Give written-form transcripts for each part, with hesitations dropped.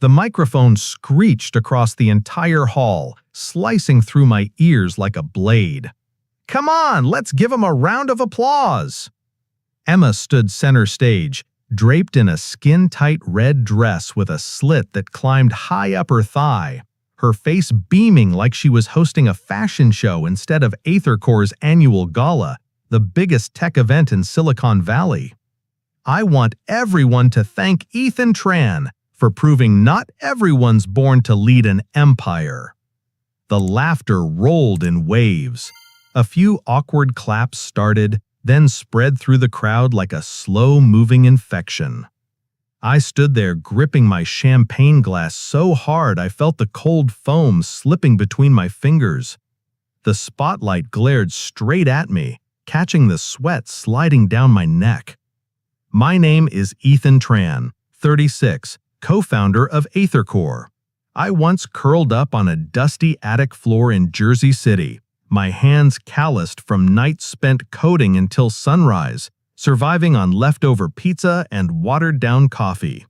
The microphone screeched across the entire hall, slicing through my ears like a blade. "Come on, let's give him a round of applause!" Emma stood center stage, draped in a skin-tight red dress with a slit that climbed high up her thigh, her face beaming like she was hosting a fashion show instead of AetherCore's annual gala, the biggest tech event in Silicon Valley. I want everyone to thank Ethan Tran for proving not everyone's born to lead an empire. The laughter rolled in waves. A few awkward claps started, then spread through the crowd like a slow-moving infection. I stood there gripping my champagne glass so hard I felt the cold foam slipping between my fingers. The spotlight glared straight at me, catching the sweat sliding down my neck. My name is Ethan Tran, 36, co-founder of AetherCore. I once curled up on a dusty attic floor in Jersey City, my hands calloused from nights spent coding until sunrise, surviving on leftover pizza and watered-down coffee.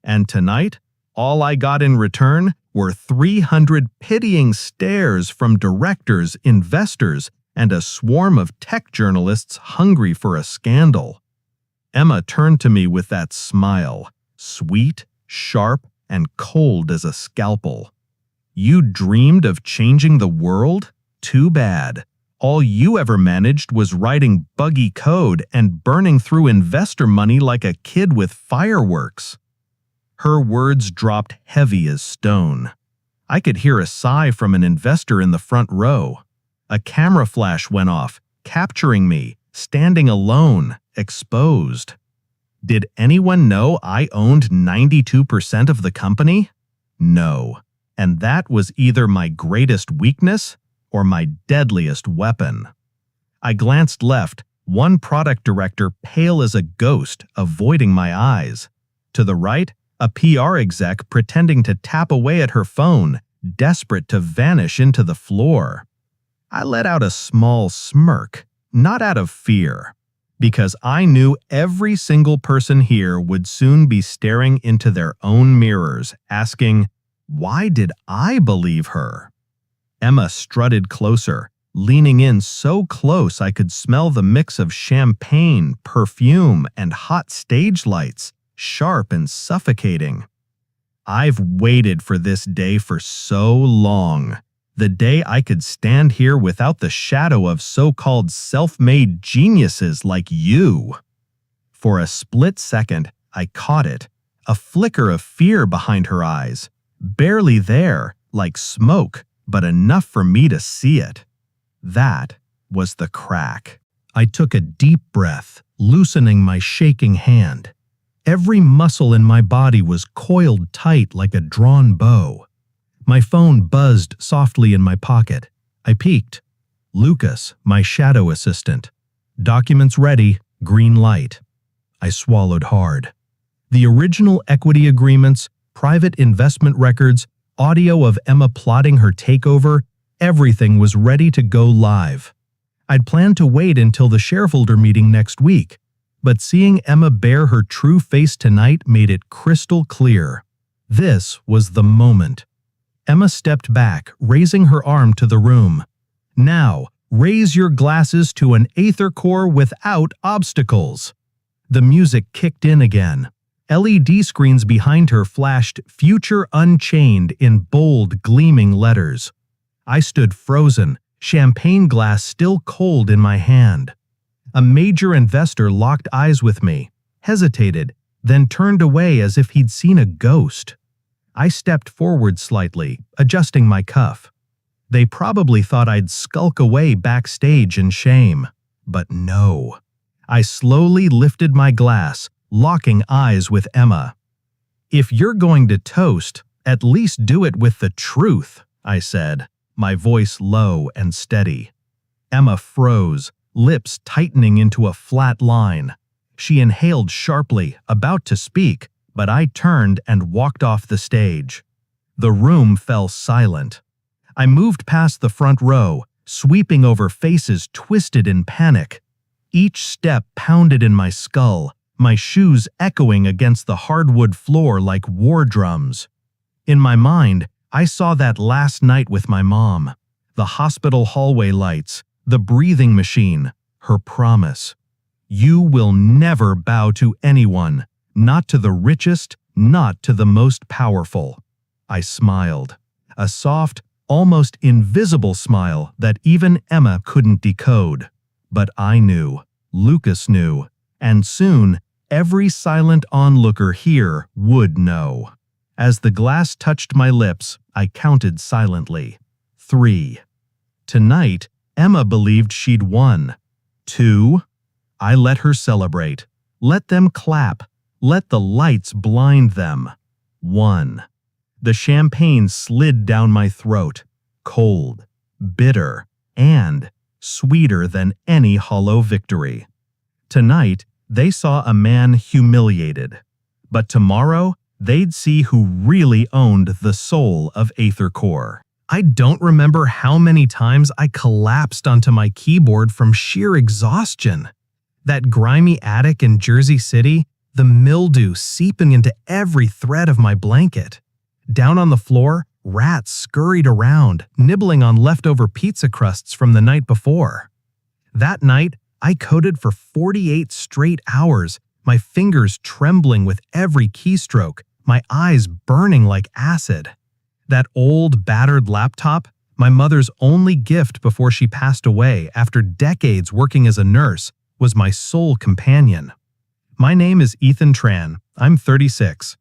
And tonight, all I got in return were 300 pitying stares from directors, investors, and a swarm of tech journalists hungry for a scandal. Emma turned to me with that smile, sweet, sharp, and cold as a scalpel. "You dreamed of changing the world? Too bad. All you ever managed was writing buggy code and burning through investor money like a kid with fireworks." Her words dropped heavy as stone. I could hear a sigh from an investor in the front row. A camera flash went off, capturing me, standing alone, exposed. Did anyone know I owned 92% of the company? No. And that was either my greatest weakness or my deadliest weapon. I glanced left, one product director pale as a ghost, avoiding my eyes. To the right, a PR exec pretending to tap away at her phone, desperate to vanish into the floor. I let out a small smirk, not out of fear, because I knew every single person here would soon be staring into their own mirrors, asking, "Why did I believe her?" Emma strutted closer, leaning in so close I could smell the mix of champagne, perfume, and hot stage lights, sharp and suffocating. I've waited for this day for so long. The day I could stand here without the shadow of so-called self-made geniuses like you. For a split second, I caught it, a flicker of fear behind her eyes, barely there, like smoke, but enough for me to see it. That was the crack. I took a deep breath, loosening my shaking hand. Every muscle in my body was coiled tight like a drawn bow. My phone buzzed softly in my pocket. I peeked. Lucas, my shadow assistant. "Documents ready, green light." I swallowed hard. The original equity agreements, private investment records, audio of Emma plotting her takeover, everything was ready to go live. I'd planned to wait until the shareholder meeting next week, but seeing Emma bare her true face tonight made it crystal clear. This was the moment. Emma stepped back, raising her arm to the room. "Now, raise your glasses to an AetherCore without obstacles." The music kicked in again. LED screens behind her flashed "Future Unchained" in bold, gleaming letters. I stood frozen, champagne glass still cold in my hand. A major investor locked eyes with me, hesitated, then turned away as if he'd seen a ghost. I stepped forward slightly, adjusting my cuff. They probably thought I'd skulk away backstage in shame. But no. I slowly lifted my glass, locking eyes with Emma. "If you're going to toast, at least do it with the truth," I said, my voice low and steady. Emma froze, lips tightening into a flat line. She inhaled sharply, about to speak, but I turned and walked off the stage. The room fell silent. I moved past the front row, sweeping over faces twisted in panic. Each step pounded in my skull, my shoes echoing against the hardwood floor like war drums. In my mind, I saw that last night with my mom. The hospital hallway lights, the breathing machine, her promise. You will never bow to anyone, not to the richest, not to the most powerful. I smiled. A soft, almost invisible smile that even Emma couldn't decode. But I knew, Lucas knew, and soon every silent onlooker here would know. As the glass touched my lips, I counted silently. 3. Tonight, Emma believed she'd won. 2. I let her celebrate. Let them clap. Let the lights blind them. 1. The champagne slid down my throat, cold, bitter, and sweeter than any hollow victory. Tonight, they saw a man humiliated. But tomorrow, they'd see who really owned the soul of AetherCore. I don't remember how many times I collapsed onto my keyboard from sheer exhaustion. That grimy attic in Jersey City, the mildew seeping into every thread of my blanket. Down on the floor, rats scurried around, nibbling on leftover pizza crusts from the night before. That night, I coded for 48 straight hours, my fingers trembling with every keystroke, my eyes burning like acid. That old, battered laptop, my mother's only gift before she passed away after decades working as a nurse, was my sole companion. My name is Ethan Tran. I'm 36.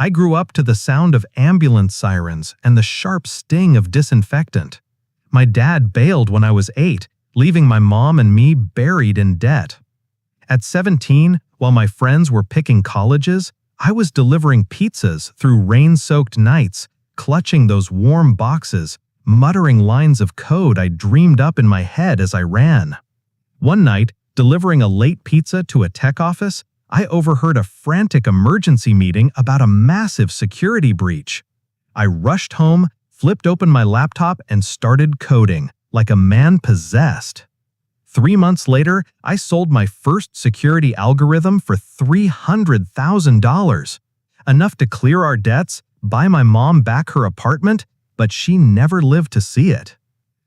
I grew up to the sound of ambulance sirens and the sharp sting of disinfectant. My dad bailed when I was 8, leaving my mom and me buried in debt. At 17, while my friends were picking colleges, I was delivering pizzas through rain-soaked nights, clutching those warm boxes, muttering lines of code I dreamed up in my head as I ran. One night, delivering a late pizza to a tech office, I overheard a frantic emergency meeting about a massive security breach. I rushed home, flipped open my laptop, and started coding, like a man possessed. 3 months later, I sold my first security algorithm for $300,000. Enough to clear our debts, buy my mom back her apartment, but she never lived to see it.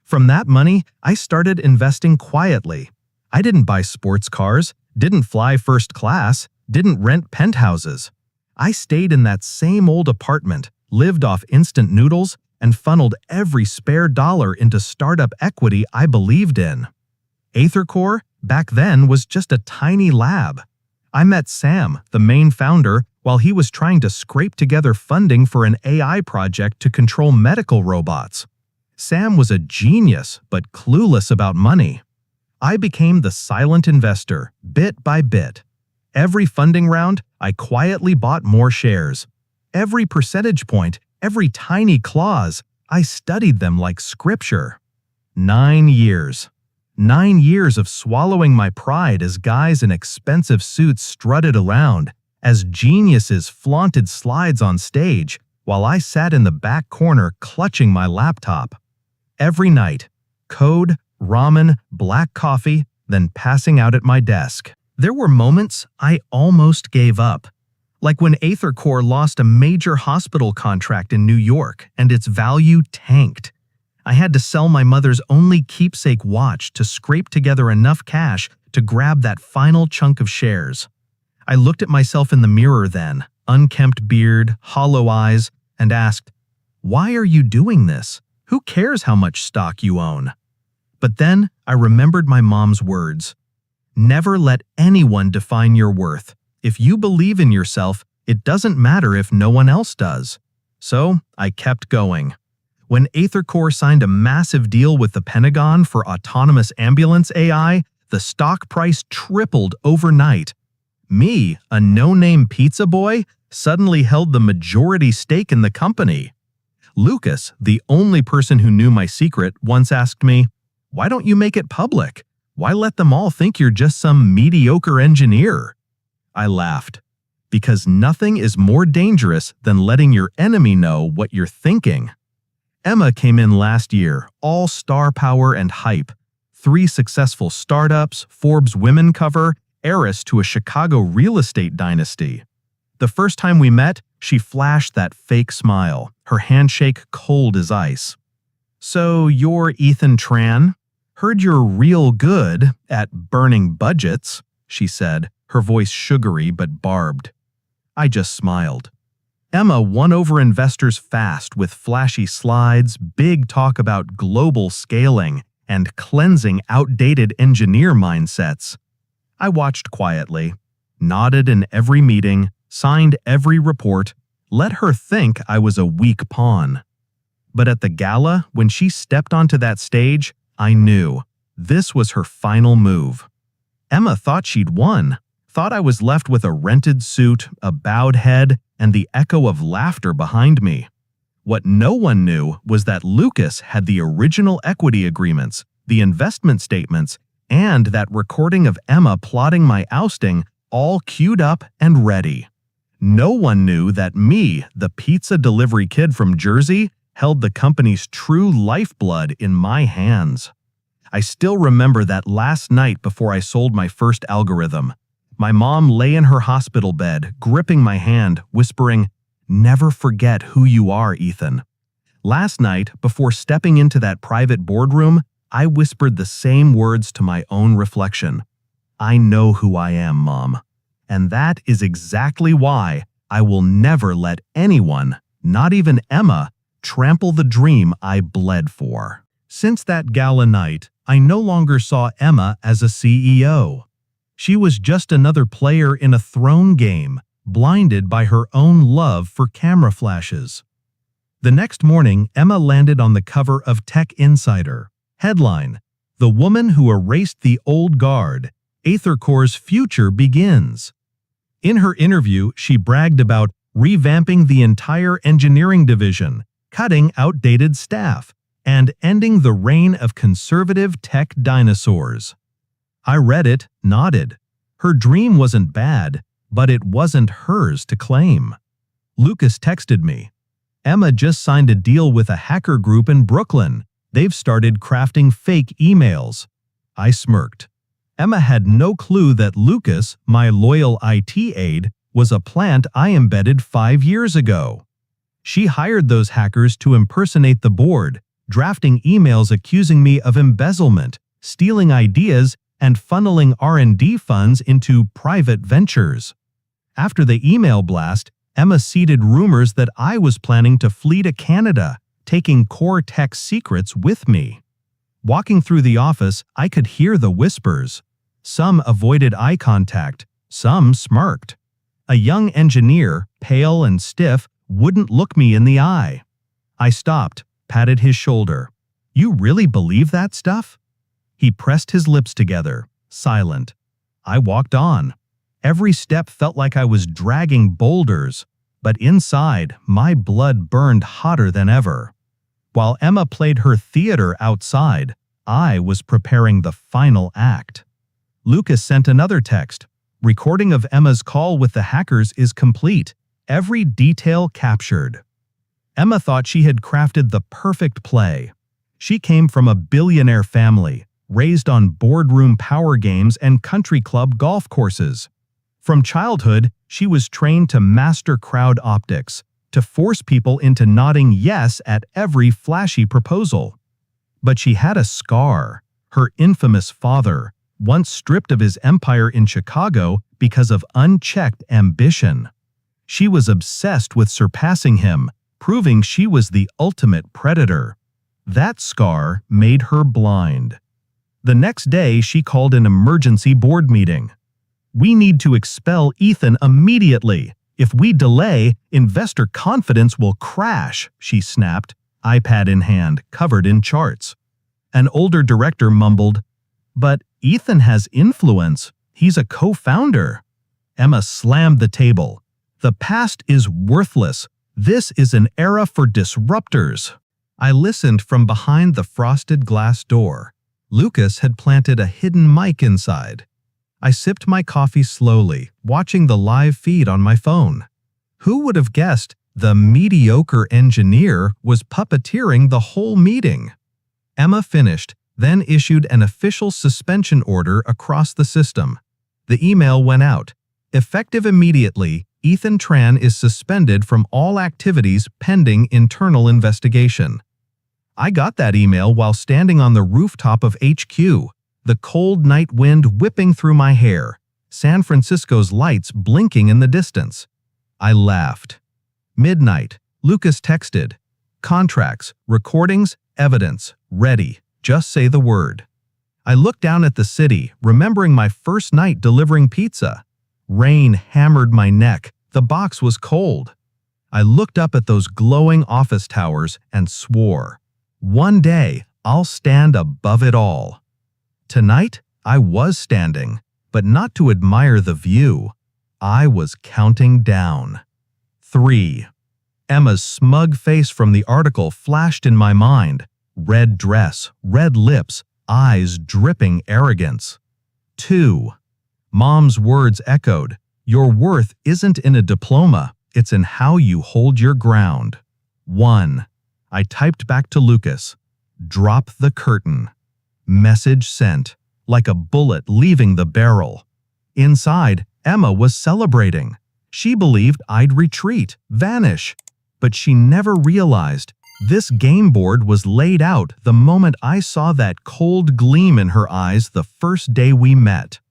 From that money, I started investing quietly. I didn't buy sports cars, didn't fly first class, didn't rent penthouses. I stayed in that same old apartment, lived off instant noodles, and funneled every spare dollar into startup equity I believed in. AetherCore, back then, was just a tiny lab. I met Sam, the main founder, while he was trying to scrape together funding for an AI project to control medical robots. Sam was a genius, but clueless about money. I became the silent investor, bit by bit. Every funding round, I quietly bought more shares. Every percentage point, every tiny clause, I studied them like scripture. 9 years. 9 years of swallowing my pride as guys in expensive suits strutted around, as geniuses flaunted slides on stage, while I sat in the back corner clutching my laptop. Every night, code, ramen, black coffee, then passing out at my desk. There were moments I almost gave up. Like when AetherCore lost a major hospital contract in New York and its value tanked. I had to sell my mother's only keepsake watch to scrape together enough cash to grab that final chunk of shares. I looked at myself in the mirror then, unkempt beard, hollow eyes, and asked, "Why are you doing this? Who cares how much stock you own?" But then I remembered my mom's words. Never let anyone define your worth. If you believe in yourself, it doesn't matter if no one else does. So I kept going. When AetherCore signed a massive deal with the Pentagon for autonomous ambulance AI, the stock price tripled overnight. Me, a no-name pizza boy, suddenly held the majority stake in the company. Lucas, the only person who knew my secret, once asked me, "Why don't you make it public? Why let them all think you're just some mediocre engineer?" I laughed. Because nothing is more dangerous than letting your enemy know what you're thinking. Emma came in last year, all star power and hype. 3 successful startups, Forbes women cover, heiress to a Chicago real estate dynasty. The first time we met, She flashed that fake smile, her handshake cold as ice. "So you're Ethan Tran? Heard you're real good at burning budgets," she said, her voice sugary but barbed. I just smiled. Emma won over investors fast with flashy slides, big talk about global scaling, and cleansing outdated engineer mindsets. I watched quietly, nodded in every meeting, signed every report, let her think I was a weak pawn. But at the gala, when she stepped onto that stage, I knew this was her final move. Emma thought she'd won, thought I was left with a rented suit, a bowed head, and the echo of laughter behind me. What no one knew was that Lucas had the original equity agreements, the investment statements, and that recording of Emma plotting my ousting all queued up and ready. No one knew that me, the pizza delivery kid from Jersey, held the company's true lifeblood in my hands. I still remember that last night before I sold my first algorithm. My mom lay in her hospital bed, gripping my hand, whispering, "Never forget who you are, Ethan." Last night, before stepping into that private boardroom, I whispered the same words to my own reflection. "I know who I am, Mom. And that is exactly why I will never let anyone, not even Emma, trample the dream I bled for." Since that gala night, I no longer saw Emma as a CEO. She was just another player in a throne game, blinded by her own love for camera flashes. The next morning, Emma landed on the cover of Tech Insider. Headline: "The woman who erased the old guard. AetherCore's future begins." In her interview, she bragged about revamping the entire engineering division, cutting outdated staff, and ending the reign of conservative tech dinosaurs. I read it, nodded. Her dream wasn't bad, but it wasn't hers to claim. Lucas texted me. "Emma just signed a deal with a hacker group in Brooklyn. They've started crafting fake emails." I smirked. Emma had no clue that Lucas, my loyal IT aide, was a plant I embedded 5 years ago. She hired those hackers to impersonate the board, drafting emails accusing me of embezzlement, stealing ideas, and funneling R&D funds into private ventures. After the email blast, Emma seeded rumors that I was planning to flee to Canada, taking core tech secrets with me. Walking through the office, I could hear the whispers. Some avoided eye contact, some smirked. A young engineer, pale and stiff, wouldn't look me in the eye. I stopped, patted his shoulder. "You really believe that stuff?" He pressed his lips together, silent. I walked on. Every step felt like I was dragging boulders, but inside, my blood burned hotter than ever. While Emma played her theater outside, I was preparing the final act. Lucas sent another text. "Recording of Emma's call with the hackers is complete. Every detail captured." Emma thought she had crafted the perfect play. She came from a billionaire family, raised on boardroom power games and country club golf courses. From childhood, she was trained to master crowd optics, to force people into nodding yes at every flashy proposal. But she had a scar. Her infamous father, once stripped of his empire in Chicago because of unchecked ambition. She was obsessed with surpassing him, proving she was the ultimate predator. That scar made her blind. The next day, she called an emergency board meeting. "We need to expel Ethan immediately. If we delay, investor confidence will crash," she snapped, iPad in hand, covered in charts. An older director mumbled, "But Ethan has influence. He's a co-founder." Emma slammed the table. "The past is worthless. This is an era for disruptors." I listened from behind the frosted glass door. Lucas had planted a hidden mic inside. I sipped my coffee slowly, watching the live feed on my phone. Who would have guessed the mediocre engineer was puppeteering the whole meeting? Emma finished, then issued an official suspension order across the system. The email went out. "Effective immediately, Ethan Tran is suspended from all activities pending internal investigation. I got that email while standing on the rooftop of HQ, the cold night wind whipping through my hair, San Francisco's lights blinking in the distance. I laughed. Midnight, Lucas texted, "Contracts, recordings, evidence, ready. Just say the word." I looked down at the city, remembering my first night delivering pizza. Rain hammered my neck. The box was cold. I looked up at those glowing office towers and swore, one day I'll stand above it all. Tonight, I was standing, but not to admire the view. I was counting down. 3. Emma's smug face from the article flashed in my mind. Red dress, red lips, eyes dripping arrogance. 2. Mom's words echoed, "Your worth isn't in a diploma, it's in how you hold your ground." 1. I typed back to Lucas, "Drop the curtain." Message sent, like a bullet leaving the barrel. Inside, Emma was celebrating. She believed I'd retreat, vanish. But she never realized this game board was laid out the moment I saw that cold gleam in her eyes the first day we met.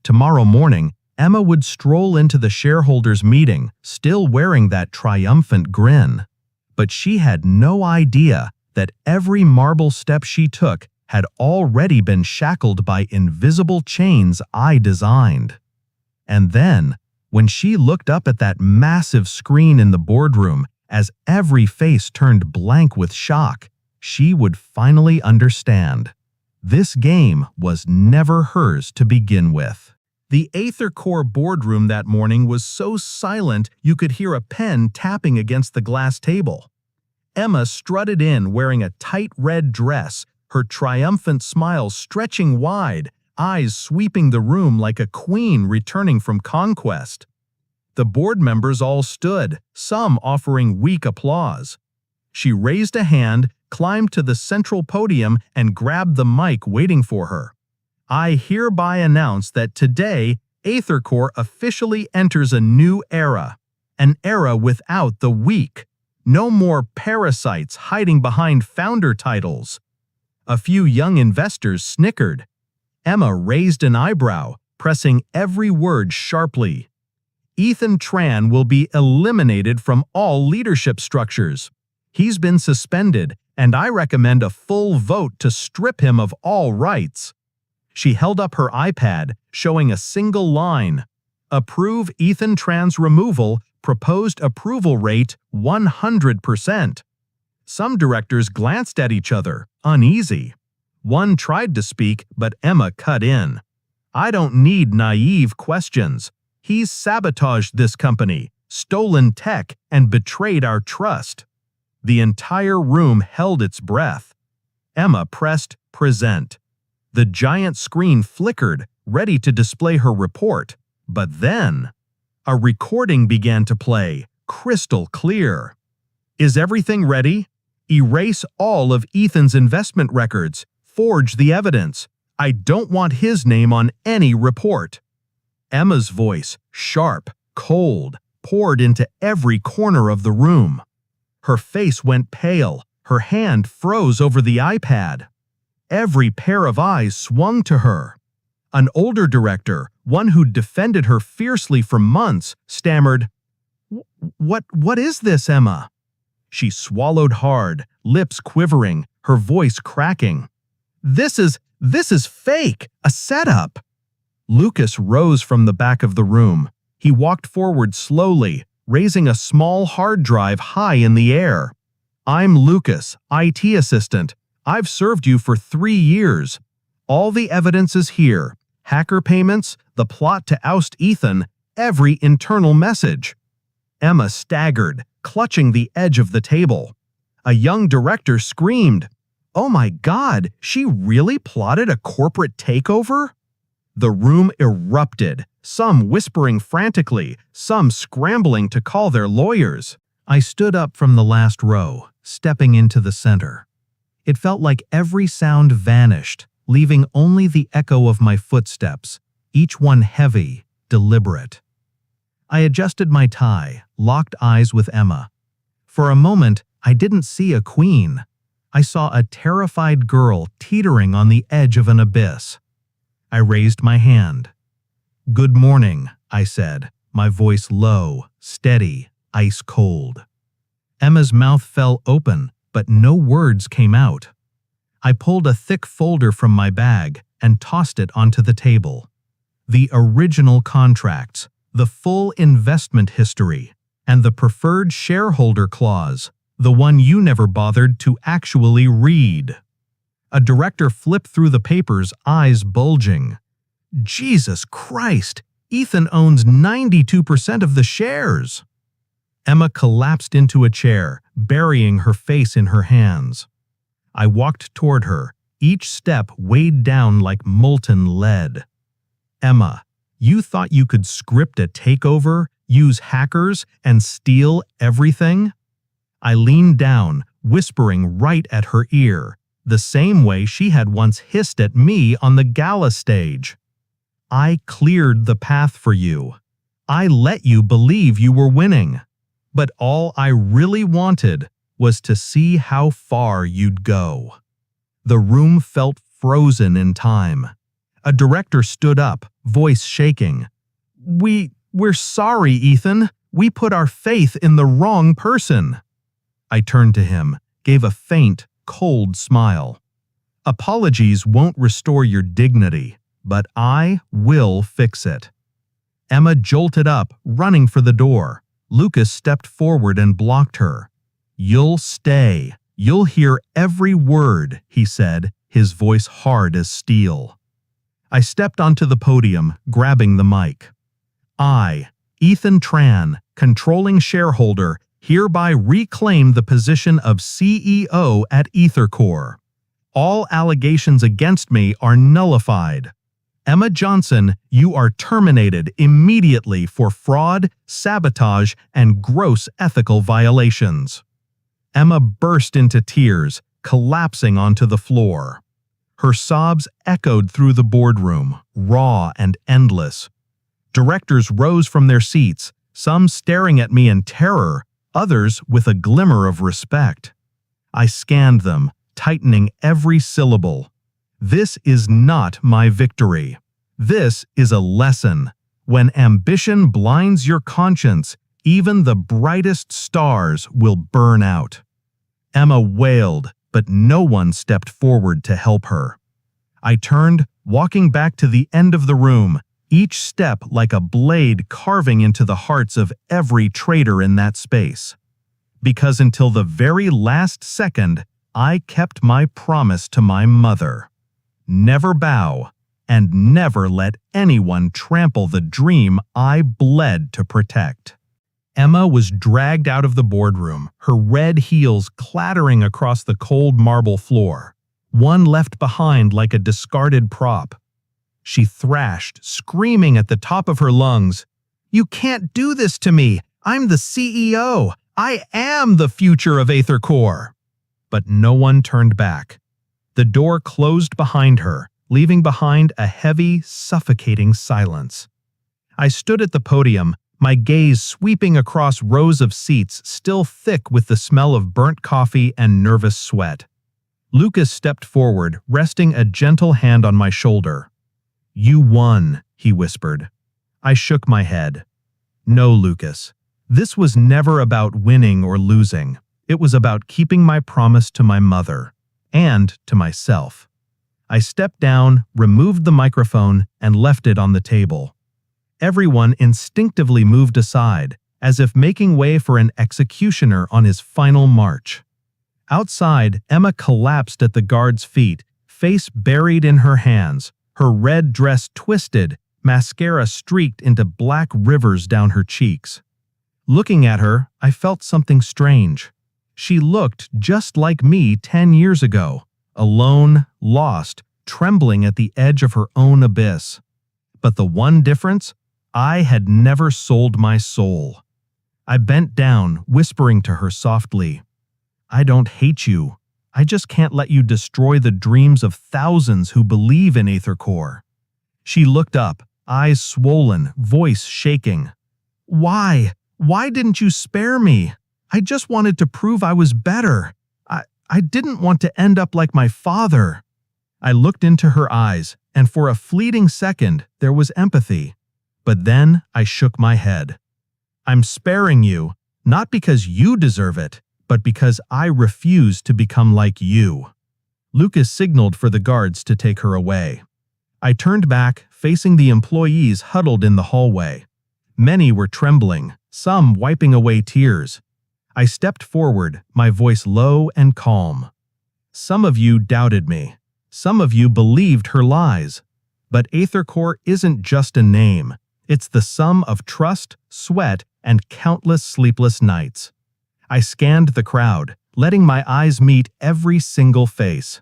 Tomorrow morning, Emma would stroll into the shareholders' meeting, still wearing that triumphant grin. But she had no idea that every marble step she took had already been shackled by invisible chains I designed. And then, when she looked up at that massive screen in the boardroom, as every face turned blank with shock, she would finally understand. This game was never hers to begin with. The AetherCore boardroom that morning was so silent you could hear a pen tapping against the glass table. Emma strutted in wearing a tight red dress, her triumphant smile stretching wide, eyes sweeping the room like a queen returning from conquest. The board members all stood, some offering weak applause. She raised a hand, climbed to the central podium, and grabbed the mic waiting for her. "I hereby announce that today, AetherCore officially enters a new era. An era without the weak. No more parasites hiding behind founder titles." A few young investors snickered. Emma raised an eyebrow, pressing every word sharply. "Ethan Tran will be eliminated from all leadership structures. He's been suspended, and I recommend a full vote to strip him of all rights." She held up her iPad, showing a single line. "Approve Ethan Tran's removal, proposed approval rate 100%. Some directors glanced at each other, uneasy. One tried to speak, but Emma cut in. "I don't need naive questions. He's sabotaged this company, stolen tech, and betrayed our trust." The entire room held its breath. Emma pressed present. The giant screen flickered, ready to display her report. But then, a recording began to play, crystal clear. "Is everything ready? Erase all of Ethan's investment records. Forge the evidence. I don't want his name on any report." Emma's voice, sharp, cold, poured into every corner of the room. Her face went pale, her hand froze over the iPad. Every pair of eyes swung to her. An older director, one who'd defended her fiercely for months, stammered, What is this, Emma?" She swallowed hard, lips quivering, her voice cracking. This is fake, a setup." Lucas rose from the back of the room. He walked forward slowly, raising a small hard drive high in the air. "I'm Lucas, IT assistant. I've served you for 3 years. All the evidence is here. Hacker payments, the plot to oust Ethan, every internal message." Emma staggered, clutching the edge of the table. A young director screamed, "Oh my God, she really plotted a corporate takeover?" The room erupted, some whispering frantically, some scrambling to call their lawyers. I stood up from the last row, stepping into the center. It felt like every sound vanished, leaving only the echo of my footsteps, each one heavy, deliberate. I adjusted my tie, locked eyes with Emma. For a moment, I didn't see a queen. I saw a terrified girl teetering on the edge of an abyss. I raised my hand. "Good morning," I said, my voice low, steady, ice cold. Emma's mouth fell open, but no words came out. I pulled a thick folder from my bag and tossed it onto the table. The original contracts, the full investment history, and the preferred shareholder clause, the one you never bothered to actually read. A director flipped through the papers, eyes bulging. "Jesus Christ, Ethan owns 92% of the shares." Emma collapsed into a chair, burying her face in her hands. I walked toward her, each step weighed down like molten lead. "Emma, you thought you could script a takeover, use hackers, and steal everything?" I leaned down, whispering right at her ear, the same way she had once hissed at me on the gala stage. "I cleared the path for you. I let you believe you were winning. But all I really wanted was to see how far you'd go." The room felt frozen in time. A director stood up, voice shaking. We're sorry, Ethan. We put our faith in the wrong person." I turned to him, gave a faint, cold smile. "Apologies won't restore your dignity, but I will fix it." Emma jolted up, running for the door. Lucas stepped forward and blocked her. "You'll stay. You'll hear every word," he said, his voice hard as steel. I stepped onto the podium, grabbing the mic. "I, Ethan Tran, controlling shareholder, hereby reclaim the position of CEO at AetherCore. All allegations against me are nullified. Emma Johnson, you are terminated immediately for fraud, sabotage, and gross ethical violations." Emma burst into tears, collapsing onto the floor. Her sobs echoed through the boardroom, raw and endless. Directors rose from their seats, some staring at me in terror, others with a glimmer of respect. I scanned them, tightening every syllable. This is not my victory. This is a lesson. When ambition blinds your conscience, even the brightest stars will burn out. Emma wailed, but no one stepped forward to help her. I turned, walking back to the end of the room, each step like a blade carving into the hearts of every traitor in that space. Because until the very last second, I kept my promise to my mother. Never bow, and never let anyone trample the dream I bled to protect. Emma was dragged out of the boardroom, her red heels clattering across the cold marble floor, one left behind like a discarded prop. She thrashed, screaming at the top of her lungs, "You can't do this to me! I'm the CEO! I am the future of AetherCore!" But no one turned back. The door closed behind her, leaving behind a heavy, suffocating silence. I stood at the podium, my gaze sweeping across rows of seats still thick with the smell of burnt coffee and nervous sweat. Lucas stepped forward, resting a gentle hand on my shoulder. "You won," he whispered. I shook my head. "No, Lucas. This was never about winning or losing. It was about keeping my promise to my mother, and to myself." I stepped down, removed the microphone, and left it on the table. Everyone instinctively moved aside, as if making way for an executioner on his final march. Outside, Emma collapsed at the guard's feet, face buried in her hands, her red dress twisted, mascara streaked into black rivers down her cheeks. Looking at her, I felt something strange. She looked just like me 10 years ago, alone, lost, trembling at the edge of her own abyss. But the one difference? I had never sold my soul. I bent down, whispering to her softly, "I don't hate you. I just can't let you destroy the dreams of thousands who believe in AetherCore." She looked up, eyes swollen, voice shaking. Why? Why didn't you spare me? I just wanted to prove I was better. I didn't want to end up like my father." I looked into her eyes, and for a fleeting second, there was empathy. But then I shook my head. "I'm sparing you, not because you deserve it, but because I refuse to become like you." Lucas signaled for the guards to take her away. I turned back, facing the employees huddled in the hallway. Many were trembling, some wiping away tears. I stepped forward, my voice low and calm. "Some of you doubted me. Some of you believed her lies. But AetherCore isn't just a name. It's the sum of trust, sweat, and countless sleepless nights." I scanned the crowd, letting my eyes meet every single face.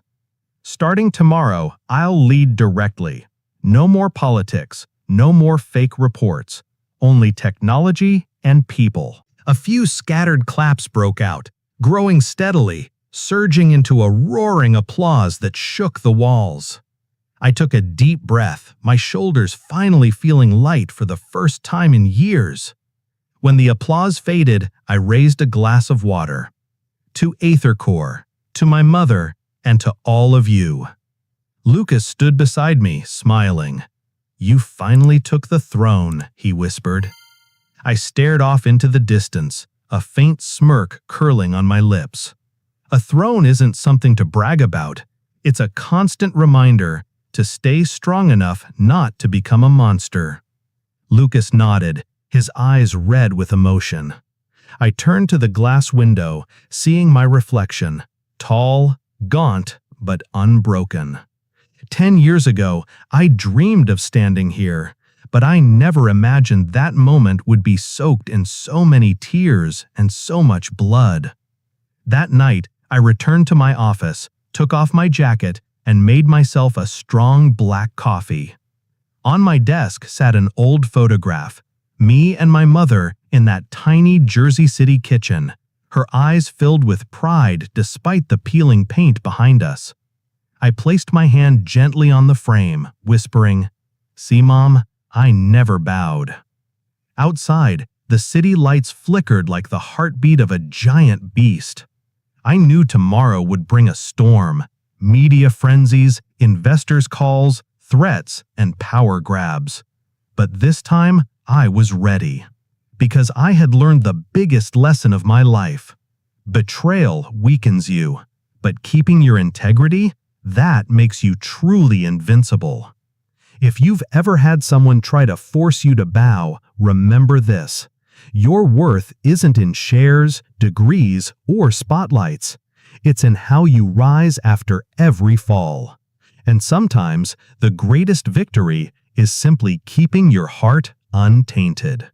"Starting tomorrow, I'll lead directly. No more politics, no more fake reports. Only technology and people." A few scattered claps broke out, growing steadily, surging into a roaring applause that shook the walls. I took a deep breath, my shoulders finally feeling light for the first time in years. When the applause faded, I raised a glass of water. To AetherCore, to my mother, and to all of you. Lucas stood beside me, smiling. "You finally took the throne," he whispered. I stared off into the distance, a faint smirk curling on my lips. A throne isn't something to brag about. It's a constant reminder to stay strong enough not to become a monster. Lucas nodded, his eyes red with emotion. I turned to the glass window, seeing my reflection, tall, gaunt, but unbroken. 10 years ago, I dreamed of standing here, but I never imagined that moment would be soaked in so many tears and so much blood. That night, I returned to my office, took off my jacket, and made myself a strong black coffee. On my desk sat an old photograph, me and my mother in that tiny Jersey City kitchen, her eyes filled with pride despite the peeling paint behind us. I placed my hand gently on the frame, whispering, "See, Mom, I never bowed." Outside, the city lights flickered like the heartbeat of a giant beast. I knew tomorrow would bring a storm, media frenzies, investors' calls, threats, and power grabs. But this time, I was ready. Because I had learned the biggest lesson of my life. Betrayal weakens you, but keeping your integrity, that makes you truly invincible. If you've ever had someone try to force you to bow, remember this. Your worth isn't in shares, degrees, or spotlights. It's in how you rise after every fall. And sometimes, the greatest victory is simply keeping your heart untainted.